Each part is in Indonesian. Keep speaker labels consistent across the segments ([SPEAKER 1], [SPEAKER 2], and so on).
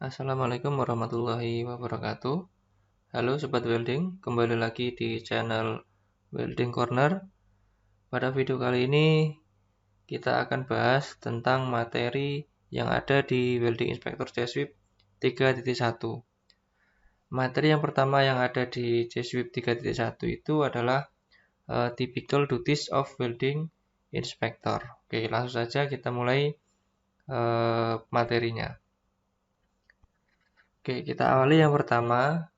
[SPEAKER 1] Assalamualaikum warahmatullahi wabarakatuh. Halo Sobat Welding, kembali lagi di channel Welding Corner. Pada video kali ini kita akan bahas tentang materi yang ada di Welding Inspector CSWIP 3.1. Materi yang pertama yang ada di CSWIP 3.1 itu adalah Typical Duties of Welding Inspector. Oke, langsung saja kita mulai materinya. Oke, kita awali yang pertama,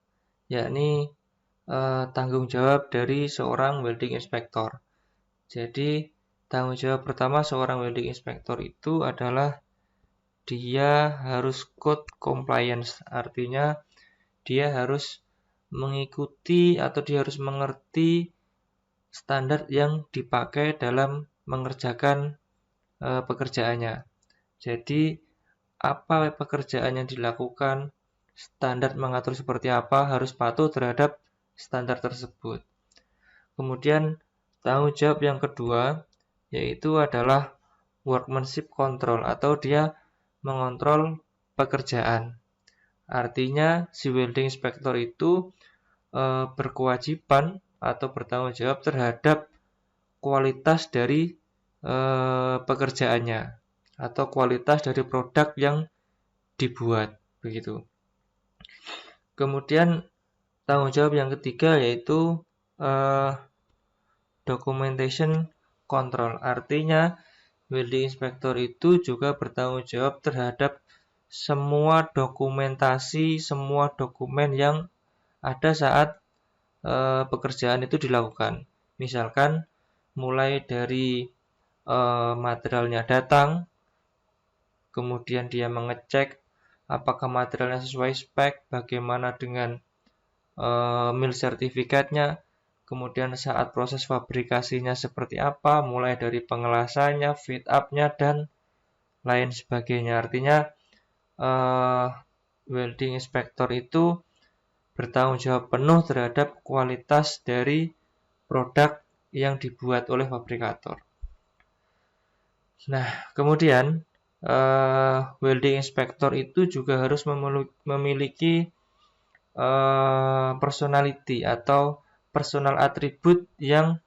[SPEAKER 1] yakni tanggung jawab dari seorang welding inspector. Jadi, tanggung jawab pertama seorang welding inspector itu adalah dia harus code compliance. Artinya, dia harus mengikuti atau dia harus mengerti standar yang dipakai dalam mengerjakan pekerjaannya. Jadi, apa pekerjaan yang dilakukan, standar mengatur seperti apa, harus patuh terhadap standar tersebut. Kemudian tanggung jawab yang kedua yaitu adalah workmanship control atau dia mengontrol pekerjaan. Artinya si welding inspector itu berkewajiban atau bertanggung jawab terhadap kualitas dari pekerjaannya atau kualitas dari produk yang dibuat begitu. Kemudian tanggung jawab yang ketiga yaitu documentation control. Artinya welding inspector itu juga bertanggung jawab terhadap semua dokumentasi, semua dokumen yang ada saat pekerjaan itu dilakukan. Misalkan mulai dari materialnya datang, kemudian dia mengecek apakah materialnya sesuai spek, bagaimana dengan mil sertifikatnya, kemudian saat proses fabrikasinya seperti apa, mulai dari pengelasannya, fit up-nya, dan lain sebagainya. Artinya welding inspector itu bertanggung jawab penuh terhadap kualitas dari produk yang dibuat oleh fabrikator. Nah, kemudian welding inspector itu juga harus memiliki personality atau personal attribute yang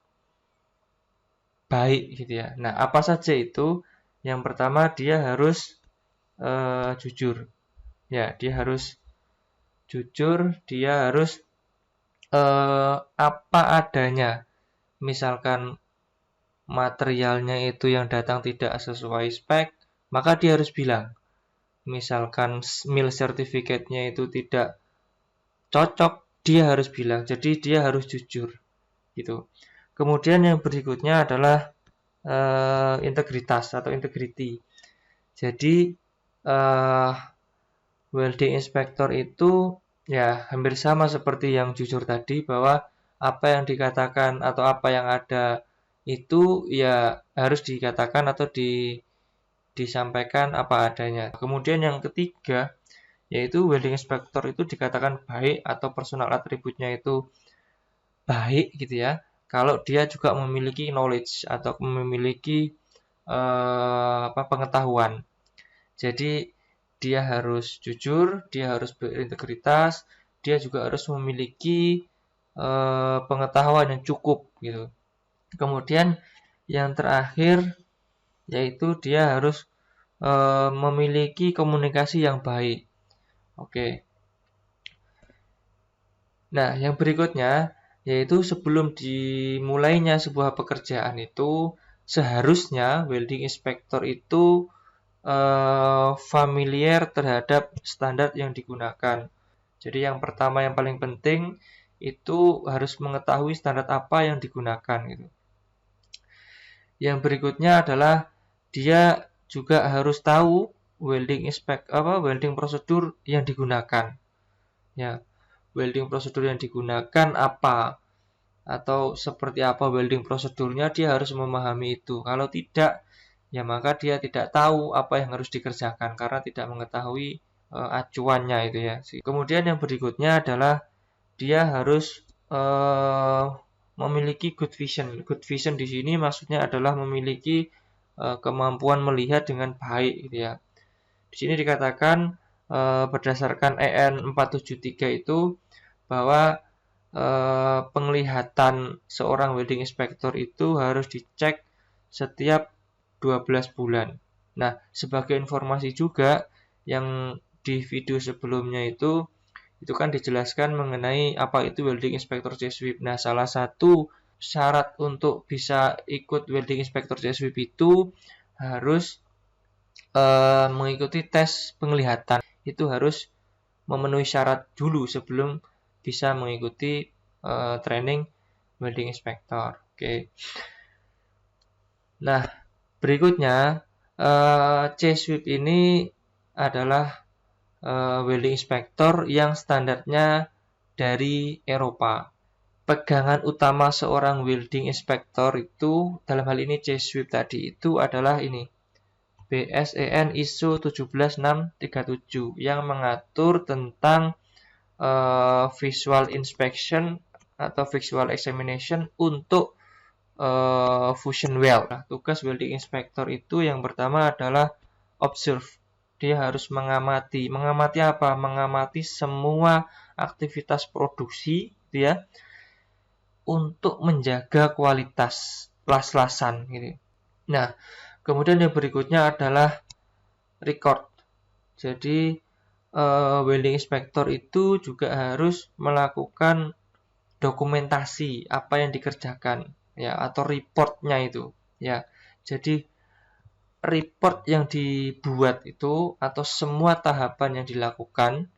[SPEAKER 1] baik gitu ya. Nah, apa saja itu? Yang pertama dia harus jujur. Ya, dia harus jujur, dia harus apa adanya. Misalkan materialnya itu yang datang tidak sesuai spek, maka dia harus bilang. Misalkan mil sertifikatnya itu tidak cocok, dia harus bilang. Jadi dia harus jujur gitu. Kemudian yang berikutnya adalah integritas atau integrity. Jadi welding inspector itu ya hampir sama seperti yang jujur tadi, bahwa apa yang dikatakan atau apa yang ada itu ya harus dikatakan atau disampaikan apa adanya. Kemudian yang ketiga yaitu welding inspector itu dikatakan baik atau personal atributnya itu baik gitu ya, kalau dia juga memiliki knowledge atau memiliki pengetahuan. Jadi dia harus jujur, dia harus berintegritas, dia juga harus memiliki pengetahuan yang cukup gitu. Kemudian yang terakhir yaitu dia harus memiliki komunikasi yang baik. Oke. Nah, yang berikutnya yaitu sebelum dimulainya sebuah pekerjaan itu seharusnya welding inspector itu familiar terhadap standar yang digunakan. Jadi yang pertama yang paling penting itu harus mengetahui standar apa yang digunakan gitu. Yang berikutnya adalah dia juga harus tahu welding prosedur yang digunakan. Ya, welding prosedur yang digunakan apa atau seperti apa welding prosedurnya, dia harus memahami itu. Kalau tidak, ya maka dia tidak tahu apa yang harus dikerjakan karena tidak mengetahui acuannya itu ya. Kemudian yang berikutnya adalah dia harus memiliki good vision. Good vision di sini maksudnya adalah memiliki kemampuan melihat dengan baik gitu ya. Di sini dikatakan berdasarkan EN 473 itu bahwa penglihatan seorang welding inspector itu harus dicek setiap 12 bulan. Nah, sebagai informasi juga yang di video sebelumnya itu kan dijelaskan mengenai apa itu welding inspector CSWIP. Nah, salah satu syarat untuk bisa ikut welding inspector CSWIP itu harus mengikuti tes penglihatan. Itu harus memenuhi syarat dulu sebelum bisa mengikuti training welding inspector. Oke. Nah, berikutnya CSWIP ini adalah welding inspector yang standarnya dari Eropa. Pegangan utama seorang welding inspector itu dalam hal ini CSWIP tadi itu adalah ini BSEN ISO 17637 yang mengatur tentang visual inspection atau visual examination untuk fusion weld. Nah, tugas welding inspector itu yang pertama adalah observe. Dia harus mengamati. Mengamati apa? Mengamati semua aktivitas produksi, gitu ya, untuk menjaga kualitas las-lasan. Gitu. Nah, kemudian yang berikutnya adalah record. Jadi, welding inspector itu juga harus melakukan dokumentasi apa yang dikerjakan, ya, atau reportnya itu, ya. Jadi report yang dibuat itu atau semua tahapan yang dilakukan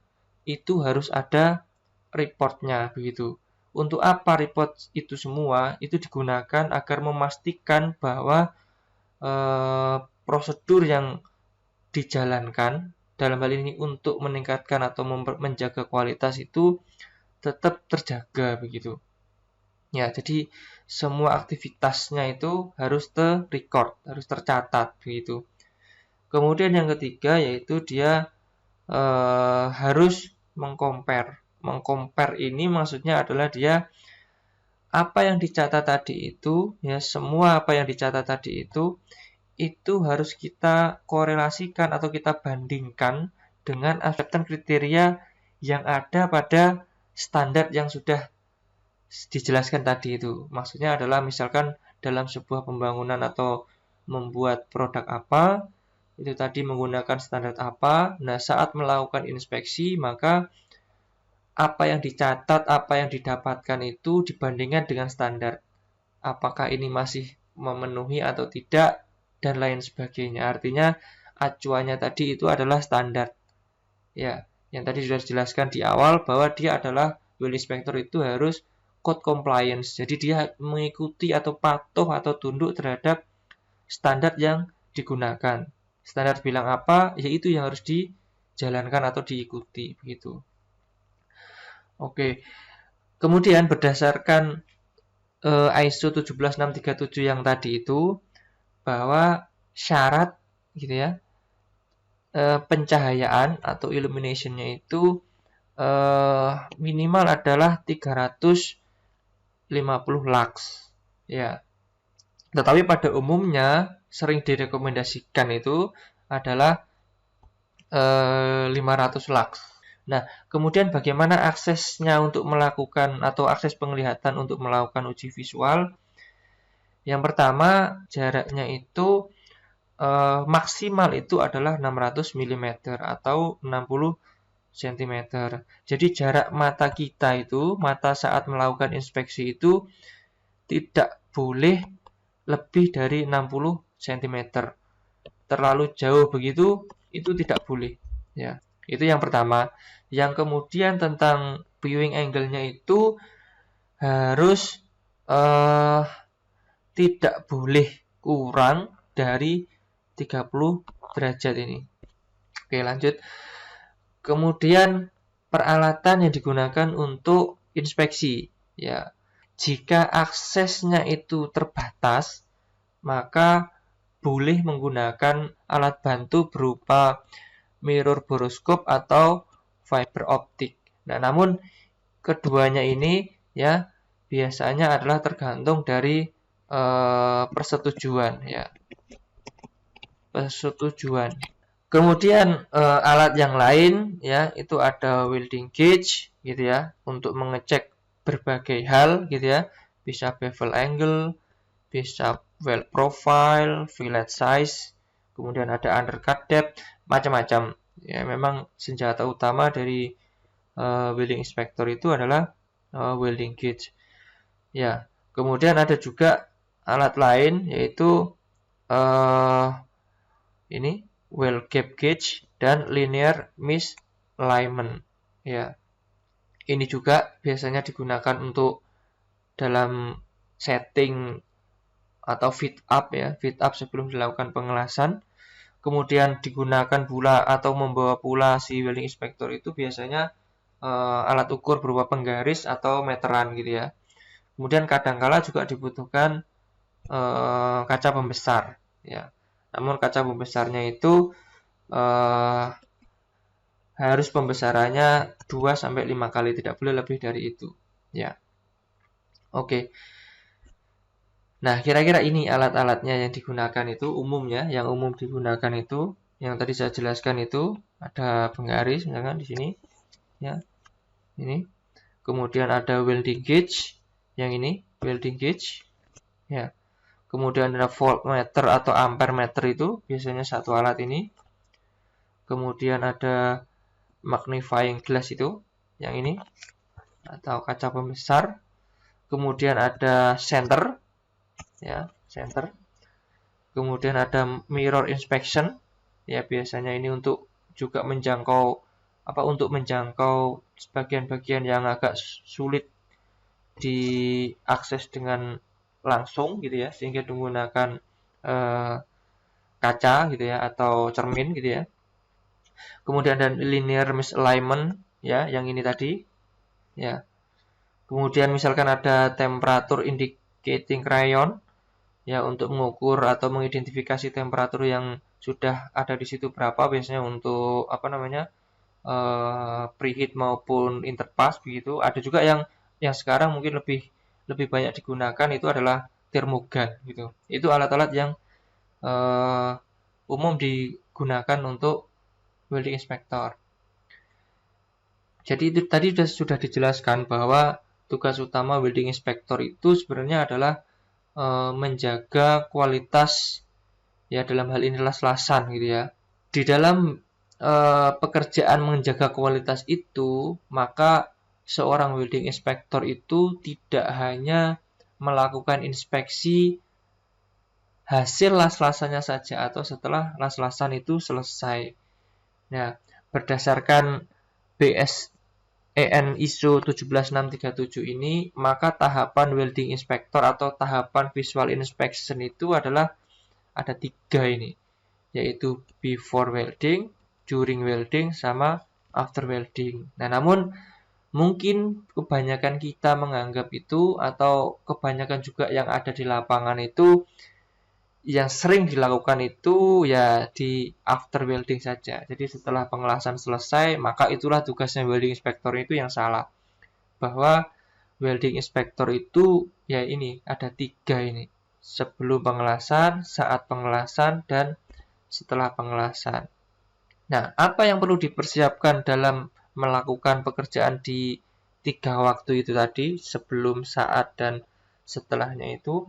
[SPEAKER 1] itu harus ada reportnya begitu. Untuk apa report itu semua? Itu digunakan agar memastikan bahwa prosedur yang dijalankan dalam hal ini untuk meningkatkan atau menjaga kualitas itu tetap terjaga begitu. Ya, jadi semua aktivitasnya itu harus ter-record, harus tercatat begitu. Kemudian yang ketiga yaitu dia harus mengcompare. Mengcompare ini maksudnya adalah dia apa yang dicatat tadi itu, ya semua apa yang dicatat tadi itu harus kita korelasikan atau kita bandingkan dengan acceptance kriteria yang ada pada standar yang sudah dijelaskan tadi itu. Maksudnya adalah misalkan dalam sebuah pembangunan atau membuat produk apa, itu tadi menggunakan standar apa. Nah, saat melakukan inspeksi, maka apa yang dicatat, apa yang didapatkan itu dibandingkan dengan standar. Apakah ini masih memenuhi atau tidak, dan lain sebagainya. Artinya, acuannya tadi itu adalah standar. Ya, yang tadi sudah dijelaskan di awal bahwa dia adalah welding inspector itu harus code compliance. Jadi dia mengikuti atau patuh atau tunduk terhadap standar yang digunakan. Standar bilang apa, yaitu yang harus dijalankan atau diikuti begitu. Oke. Kemudian berdasarkan ISO 17637 yang tadi itu bahwa syarat gitu ya pencahayaan atau illumination-nya itu minimal adalah 350 lux ya. Tetapi pada umumnya sering direkomendasikan itu adalah 500 lux. Nah, kemudian bagaimana aksesnya untuk melakukan atau akses penglihatan untuk melakukan uji visual? Yang pertama, jaraknya itu maksimal itu adalah 600 mm atau 60 cm. Jadi jarak mata kita itu, mata saat melakukan inspeksi itu tidak boleh lebih dari 60 cm. Terlalu jauh begitu, itu tidak boleh. Ya, itu yang pertama. Yang kemudian tentang viewing angle-nya itu harus tidak boleh kurang dari 30 derajat ini. Oke, lanjut. Kemudian peralatan yang digunakan untuk inspeksi. Ya, jika aksesnya itu terbatas, maka boleh menggunakan alat bantu berupa mirror borescope atau fiber optik. Nah, namun keduanya ini ya biasanya adalah tergantung dari persetujuan ya. Persetujuan. Kemudian alat yang lain ya itu ada welding gauge gitu ya untuk mengecek berbagai hal gitu ya. Bisa bevel angle, bisa weld profile, fillet size, kemudian ada undercut depth, macam-macam. Ya memang senjata utama dari welding inspector itu adalah welding gauge. Ya, kemudian ada juga alat lain yaitu ini well gap gauge dan linear misalignment. Ya, ini juga biasanya digunakan untuk dalam setting atau fit up ya, fit up sebelum dilakukan pengelasan. Kemudian digunakan pula atau membawa pula si welding inspector itu biasanya alat ukur berupa penggaris atau meteran gitu ya. Kemudian kadangkala juga dibutuhkan kaca pembesar ya. Namun kaca pembesarnya itu harus pembesarannya 2 sampai 5 kali, tidak boleh lebih dari itu ya. Oke. Nah, kira-kira ini alat-alatnya yang digunakan itu umumnya, yang umum digunakan itu yang tadi saya jelaskan itu ada penggaris misalkan di sini ya. Ini. Kemudian ada welding gauge yang ini, welding gauge ya. Kemudian ada voltmeter atau ampere meter itu biasanya satu alat ini. Kemudian ada magnifying glass itu yang ini atau kaca pembesar. Kemudian ada center ya, center. Kemudian ada mirror inspection ya, biasanya ini untuk juga menjangkau untuk menjangkau bagian-bagian yang agak sulit diakses dengan langsung gitu ya, sehingga menggunakan kaca gitu ya atau cermin gitu ya. Kemudian ada linear misalignment ya, yang ini tadi ya. Kemudian misalkan ada temperature indicating crayon ya, untuk mengukur atau mengidentifikasi temperatur yang sudah ada di situ berapa, biasanya untuk preheat maupun interpass begitu. Ada juga yang sekarang mungkin lebih banyak digunakan itu adalah thermogun gitu. Itu alat-alat yang umum digunakan untuk welding inspector. Jadi itu tadi sudah dijelaskan bahwa tugas utama welding inspector itu sebenarnya adalah menjaga kualitas ya, dalam hal ini las-lasan gitu ya. Di dalam pekerjaan menjaga kualitas itu, maka seorang welding inspector itu tidak hanya melakukan inspeksi hasil las-lasannya saja atau setelah las-lasan itu selesai. Nah, berdasarkan BSEN ISO 17637 ini, maka tahapan welding inspector atau tahapan visual inspection itu adalah ada 3 ini, yaitu before welding, during welding, sama after welding. Nah, namun mungkin kebanyakan kita menganggap itu, atau kebanyakan juga yang ada di lapangan itu, yang sering dilakukan itu ya di after welding saja. Jadi setelah pengelasan selesai, maka itulah tugasnya welding inspector, itu yang salah. Bahwa welding inspector itu ya ini ada 3 ini. Sebelum pengelasan, saat pengelasan, dan setelah pengelasan. Nah, apa yang perlu dipersiapkan dalam melakukan pekerjaan di 3 waktu itu tadi, sebelum, saat, dan setelahnya itu?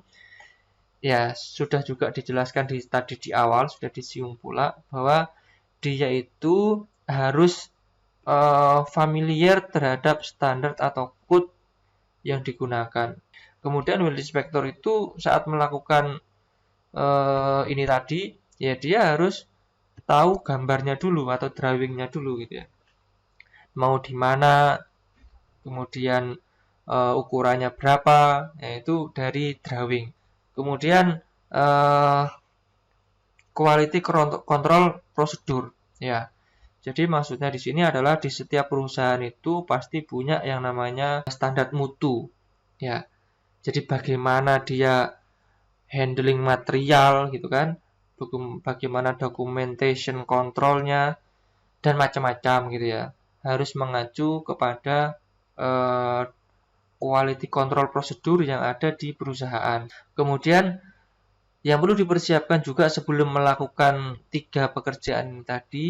[SPEAKER 1] Ya, sudah juga dijelaskan tadi di awal, sudah disium pula bahwa dia itu harus familiar terhadap standar atau code yang digunakan. Kemudian welding inspector itu saat melakukan ini tadi, ya dia harus tahu gambarnya dulu atau drawingnya dulu gitu ya. Mau di mana, kemudian ukurannya berapa, yaitu dari drawing. Kemudian quality control prosedur ya. Jadi maksudnya di sini adalah di setiap perusahaan itu pasti punya yang namanya standar mutu ya. Jadi bagaimana dia handling material gitu kan, bagaimana documentation kontrolnya, dan macam-macam gitu ya. Harus mengacu kepada quality control prosedur yang ada di perusahaan. Kemudian Yang perlu dipersiapkan juga sebelum melakukan 3 pekerjaan ini tadi,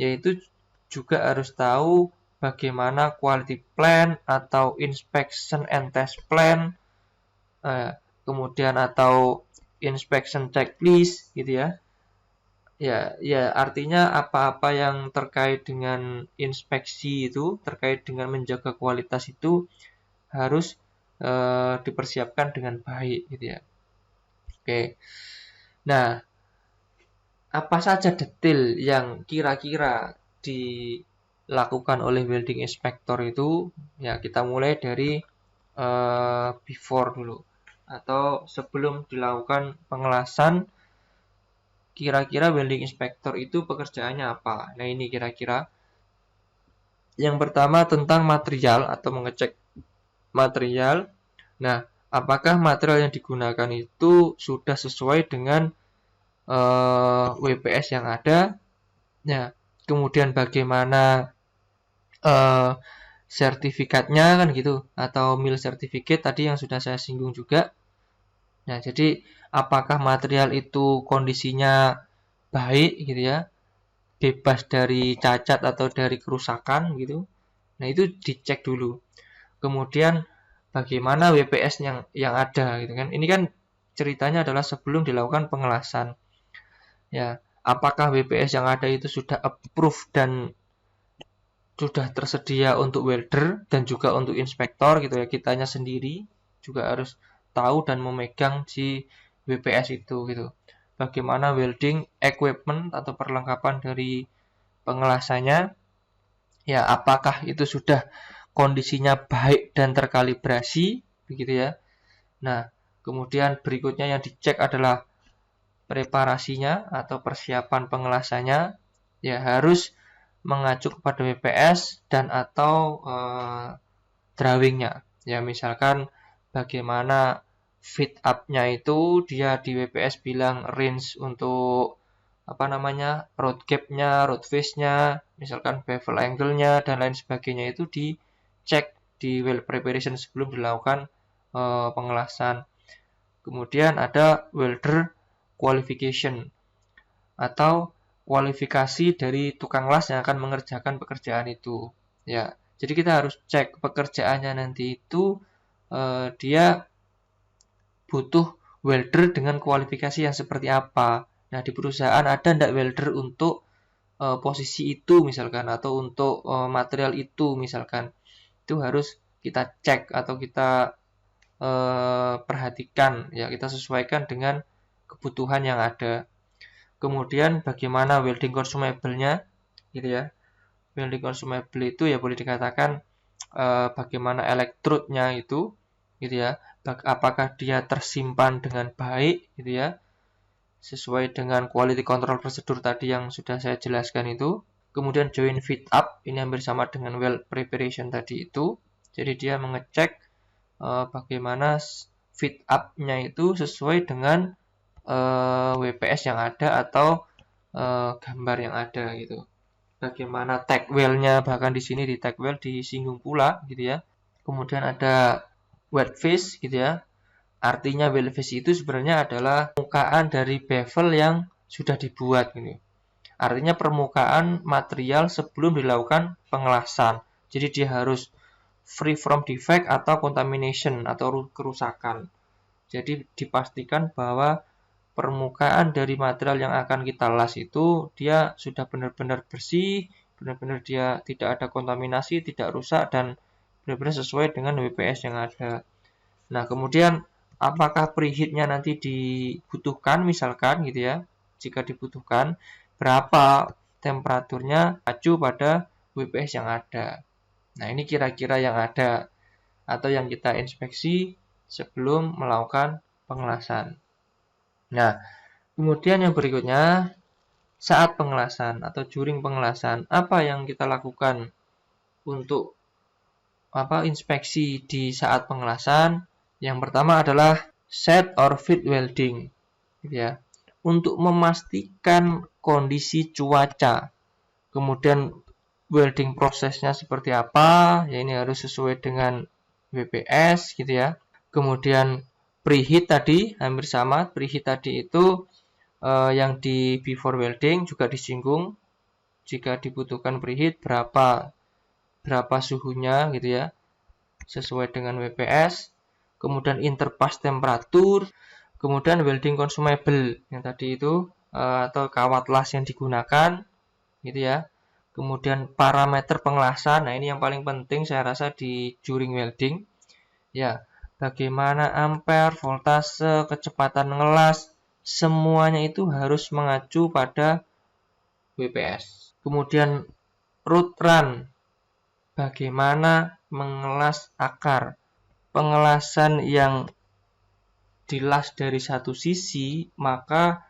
[SPEAKER 1] yaitu juga harus tahu bagaimana quality plan atau inspection and test plan, kemudian atau inspection checklist gitu ya. Ya, artinya apa-apa yang terkait dengan inspeksi itu, terkait dengan menjaga kualitas itu harus dipersiapkan dengan baik gitu ya. Oke. Nah, apa saja detail yang kira-kira dilakukan oleh welding inspector itu? Ya, kita mulai dari before dulu atau sebelum dilakukan pengelasan. Kira-kira welding inspector itu pekerjaannya apa? Nah, ini kira-kira. Yang pertama tentang material atau mengecek material. Nah, apakah material yang digunakan itu sudah sesuai dengan WPS yang ada? Ya, kemudian bagaimana sertifikatnya kan gitu, atau mil certificate tadi yang sudah saya singgung juga. Nah, jadi apakah material itu kondisinya baik gitu ya, bebas dari cacat atau dari kerusakan gitu. Nah, itu dicek dulu. Kemudian bagaimana WPS yang ada gitu kan. Ini kan ceritanya adalah sebelum dilakukan pengelasan. Ya, apakah WPS yang ada itu sudah approve dan sudah tersedia untuk welder dan juga untuk inspektor gitu ya. Kitanya sendiri juga harus tahu dan memegang si WPS itu gitu. Bagaimana welding equipment atau perlengkapan dari pengelasannya, ya apakah itu sudah kondisinya baik dan terkalibrasi begitu ya. Nah, kemudian berikutnya yang dicek adalah preparasinya atau persiapan pengelasannya, ya harus mengacu kepada WPS dan atau drawingnya. Ya misalkan bagaimana fit up-nya itu dia di WPS bilang range untuk apa namanya road gap-nya, road face-nya, misalkan bevel angle-nya dan lain sebagainya itu dicek di weld preparation sebelum dilakukan pengelasan. Kemudian ada welder qualification atau kualifikasi dari tukang las yang akan mengerjakan pekerjaan itu. Ya, jadi kita harus cek pekerjaannya nanti itu dia butuh welder dengan kualifikasi yang seperti apa. Nah, di perusahaan ada enggak welder untuk posisi itu misalkan atau untuk material itu misalkan. Itu harus kita cek atau kita perhatikan ya, kita sesuaikan dengan kebutuhan yang ada. Kemudian bagaimana welding consumable-nya gitu ya. Welding consumable itu ya boleh dikatakan bagaimana elektrotnya itu gitu ya. Apakah dia tersimpan dengan baik gitu ya, sesuai dengan quality control prosedur tadi yang sudah saya jelaskan itu. Kemudian joint fit up, ini hampir sama dengan weld preparation tadi itu. Jadi dia mengecek bagaimana fit up-nya itu sesuai dengan WPS yang ada atau gambar yang ada gitu. Bagaimana tag well-nya, bahkan di sini di tag well disinggung pula gitu ya. Kemudian ada wet face gitu ya. Artinya wet face itu sebenarnya adalah permukaan dari bevel yang sudah dibuat gitu. Artinya permukaan material sebelum dilakukan pengelasan. Jadi dia harus free from defect atau contamination atau kerusakan. Jadi dipastikan bahwa permukaan dari material yang akan kita las itu dia sudah benar-benar bersih, benar-benar dia tidak ada kontaminasi, tidak rusak dan benar-benar sesuai dengan WPS yang ada. Nah, kemudian apakah preheatnya nanti dibutuhkan misalkan gitu ya. Jika dibutuhkan, berapa temperaturnya acu pada WPS yang ada. Nah, ini kira-kira yang ada atau yang kita inspeksi sebelum melakukan pengelasan. Nah, kemudian yang berikutnya, saat pengelasan atau during pengelasan, apa yang kita lakukan untuk inspeksi di saat pengelasan? Yang pertama adalah set or fit welding, gitu ya, untuk memastikan kondisi cuaca. Kemudian welding prosesnya seperti apa? Ya ini harus sesuai dengan WPS, gitu ya. Kemudian preheat tadi hampir sama. Preheat tadi itu yang di before welding juga disinggung. Jika dibutuhkan preheat berapa suhunya gitu ya, sesuai dengan WPS. Kemudian interpass temperatur, kemudian welding consumable yang tadi itu atau kawat las yang digunakan gitu ya. Kemudian parameter pengelasan. Nah, ini yang paling penting saya rasa di during welding. Ya, bagaimana ampere, voltase, kecepatan ngelas, semuanya itu harus mengacu pada WPS. Kemudian root run, bagaimana mengelas akar. Pengelasan yang dilas dari satu sisi, maka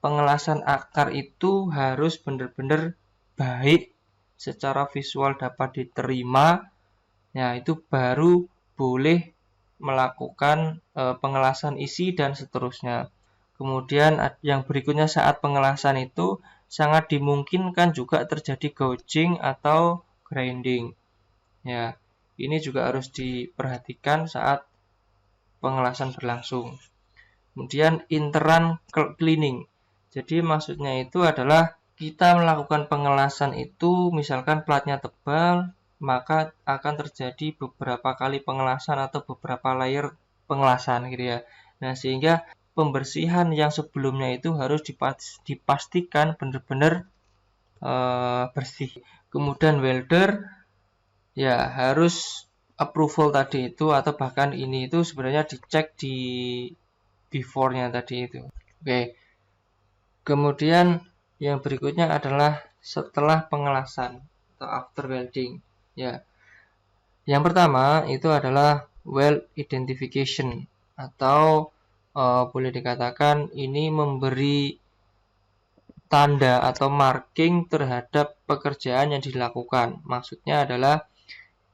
[SPEAKER 1] pengelasan akar itu harus benar-benar baik, secara visual dapat diterima. Ya, itu baru boleh melakukan pengelasan isi dan seterusnya. Kemudian yang berikutnya, saat pengelasan itu sangat dimungkinkan juga terjadi gouging atau grinding. Ya, ini juga harus diperhatikan saat pengelasan berlangsung. Kemudian interan cleaning. Jadi maksudnya itu adalah kita melakukan pengelasan itu, misalkan platnya tebal, maka akan terjadi beberapa kali pengelasan atau beberapa layer pengelasan gitu ya. Nah, sehingga pembersihan yang sebelumnya itu harus dipastikan benar-benar bersih. Kemudian welder ya harus approval tadi itu, atau bahkan ini itu sebenarnya dicek di before-nya tadi itu. Oke. Kemudian yang berikutnya adalah setelah pengelasan atau after welding. Ya. Yang pertama itu adalah weld identification, atau boleh dikatakan ini memberi tanda atau marking terhadap pekerjaan yang dilakukan. Maksudnya adalah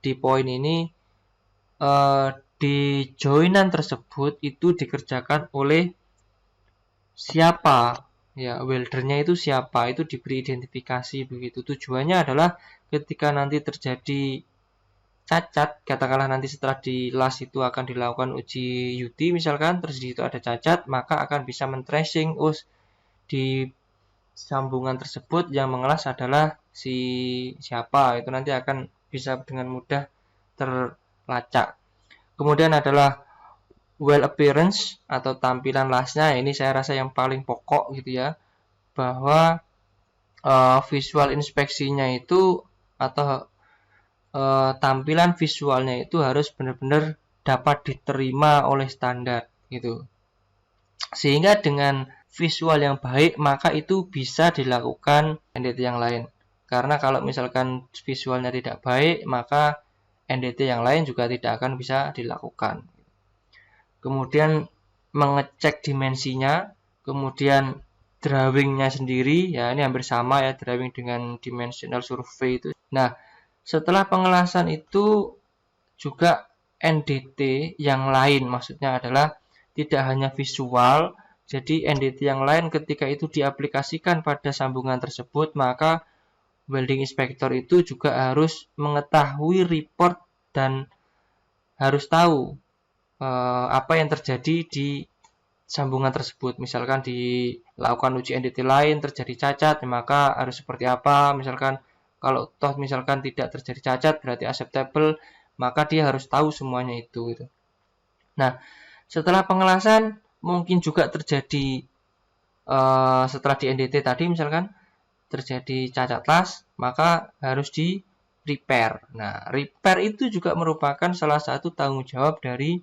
[SPEAKER 1] di poin ini di joinan tersebut itu dikerjakan oleh siapa. Ya, weldernya itu siapa, itu diberi identifikasi begitu. Tujuannya adalah ketika nanti terjadi cacat, katakanlah nanti setelah dilas itu akan dilakukan uji UT misalkan, terus di situ ada cacat, maka akan bisa men-tracing, di sambungan tersebut yang mengelas adalah si siapa, itu nanti akan bisa dengan mudah terlacak. Kemudian adalah well appearance atau tampilan lasnya. Ini saya rasa yang paling pokok gitu ya, bahwa visual inspeksinya itu atau tampilan visualnya itu harus benar-benar dapat diterima oleh standar gitu. Sehingga dengan visual yang baik, maka itu bisa dilakukan NDT yang lain. Karena kalau misalkan visualnya tidak baik, maka NDT yang lain juga tidak akan bisa dilakukan. Kemudian mengecek dimensinya, kemudian drawingnya sendiri, ya ini hampir sama ya, drawing dengan dimensional survey itu. Nah, setelah pengelasan itu juga NDT yang lain, maksudnya adalah tidak hanya visual, jadi NDT yang lain ketika itu diaplikasikan pada sambungan tersebut, maka welding inspector itu juga harus mengetahui report dan harus tahu apa yang terjadi di sambungan tersebut. Misalkan dilakukan uji NDT lain terjadi cacat, maka harus seperti apa. Misalkan kalau toh misalkan tidak terjadi cacat berarti acceptable, maka dia harus tahu semuanya itu gitu. Nah, setelah pengelasan mungkin juga terjadi setelah di NDT tadi misalkan terjadi cacat las, maka harus di repair. Nah, repair itu juga merupakan salah satu tanggung jawab dari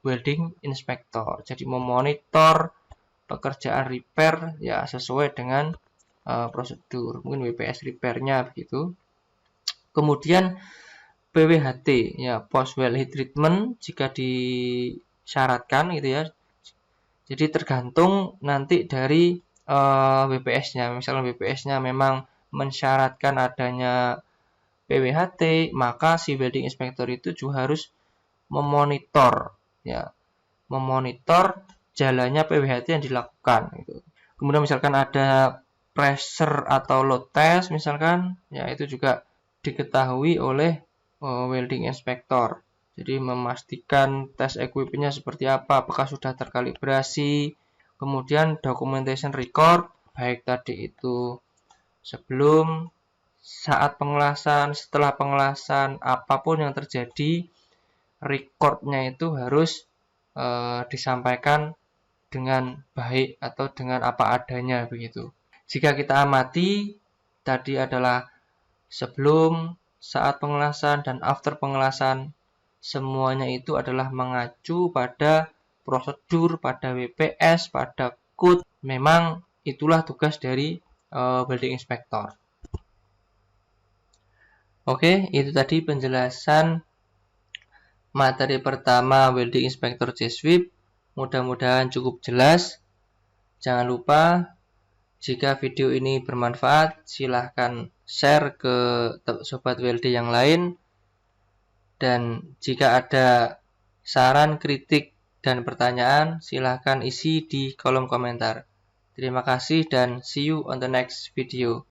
[SPEAKER 1] welding inspector. Jadi memonitor pekerjaan repair ya sesuai dengan prosedur. Mungkin WPS repairnya begitu. Kemudian PWHT ya, post weld heat treatment jika disyaratkan gitu ya. Jadi tergantung nanti dari WPS-nya. Misalnya WPS-nya memang mensyaratkan adanya PWHT, maka si welding inspector itu juga harus memonitor ya, memonitor jalannya PWHT yang dilakukan gitu. Kemudian misalkan ada pressure atau load test misalkan, ya itu juga diketahui oleh welding inspector. Jadi memastikan tes equipmentnya seperti apa, apakah sudah terkalibrasi. Kemudian documentation record, baik tadi itu sebelum, saat pengelasan, setelah pengelasan, apapun yang terjadi, recordnya itu harus disampaikan dengan baik atau dengan apa adanya begitu. Jika kita amati, tadi adalah sebelum, saat pengelasan, dan after pengelasan. Semuanya itu adalah mengacu pada prosedur, pada WPS, pada code. Memang itulah tugas dari building inspector. Oke, itu tadi penjelasan materi pertama welding inspector JSWIP. Mudah-mudahan cukup jelas. Jangan lupa, jika video ini bermanfaat, silahkan share ke sobat WLD yang lain. Dan jika ada saran, kritik, dan pertanyaan, silahkan isi di kolom komentar. Terima kasih dan see you on the next video.